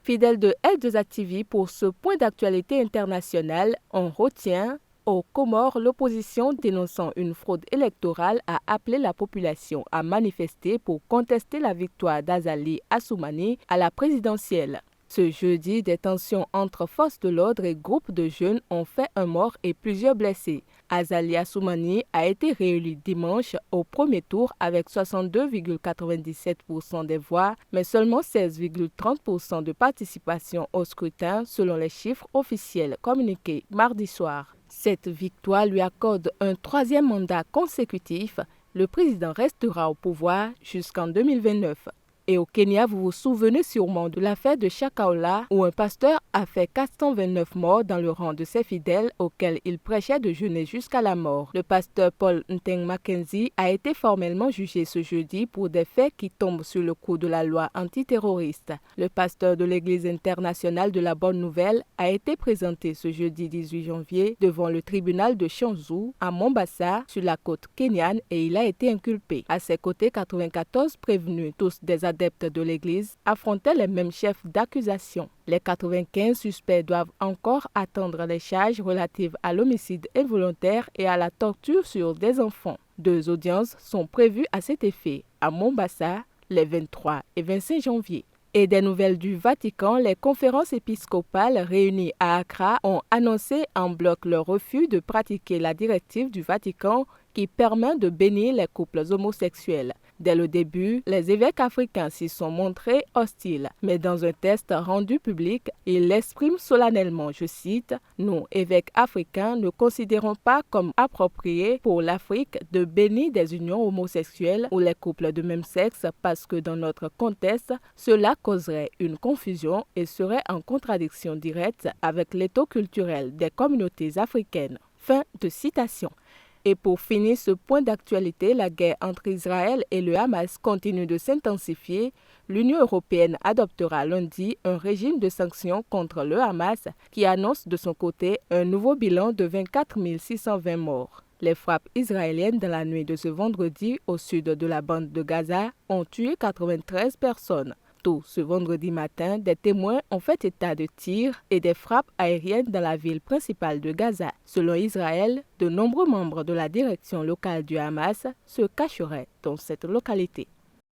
Fidèle de L2A TV pour ce point d'actualité internationale, on retient aux Comores, l'opposition dénonçant une fraude électorale a appelé la population à manifester pour contester la victoire d'Azali Assoumani à la présidentielle. Ce jeudi, des tensions entre forces de l'ordre et groupes de jeunes ont fait un mort et plusieurs blessés. Azali Assoumani a été réélu dimanche au premier tour avec 62,97% des voix, mais seulement 16,30% de participation au scrutin selon les chiffres officiels communiqués mardi soir. Cette victoire lui accorde un troisième mandat consécutif. Le président restera au pouvoir jusqu'en 2029. Et au Kenya, vous vous souvenez sûrement de l'affaire de Shakahola où un pasteur a fait 429 morts dans le rang de ses fidèles auxquels il prêchait de jeûner jusqu'à la mort. Le pasteur Paul Nteng Mackenzie a été formellement jugé ce jeudi pour des faits qui tombent sur le coup de la loi antiterroriste. Le pasteur de l'Église internationale de la Bonne Nouvelle a été présenté ce jeudi 18 janvier devant le tribunal de Shanzu à Mombasa sur la côte kenyane et il a été inculpé. À ses côtés, 94 prévenus, tous des adeptes de l'Église, affrontaient les mêmes chefs d'accusation. Les 95 suspects doivent encore attendre les charges relatives à l'homicide involontaire et à la torture sur des enfants. 2 audiences sont prévues à cet effet à Mombasa les 23 et 25 janvier. Et des nouvelles du Vatican, les conférences épiscopales réunies à Accra ont annoncé en bloc leur refus de pratiquer la directive du Vatican qui permet de bénir les couples homosexuels. Dès le début, les évêques africains s'y sont montrés hostiles, mais dans un texte rendu public, ils l'expriment solennellement, je cite, « Nous, évêques africains, ne considérons pas comme approprié pour l'Afrique de bénir des unions homosexuelles ou les couples de même sexe parce que dans notre contexte, cela causerait une confusion et serait en contradiction directe avec l'étau culturel des communautés africaines. » Fin de citation. Et pour finir ce point d'actualité, la guerre entre Israël et le Hamas continue de s'intensifier. L'Union européenne adoptera lundi un régime de sanctions contre le Hamas qui annonce de son côté un nouveau bilan de 24 620 morts. Les frappes israéliennes dans la nuit de ce vendredi au sud de la bande de Gaza ont tué 93 personnes. Ce vendredi matin, des témoins ont fait état de tirs et des frappes aériennes dans la ville principale de Gaza. Selon Israël, de nombreux membres de la direction locale du Hamas se cacheraient dans cette localité.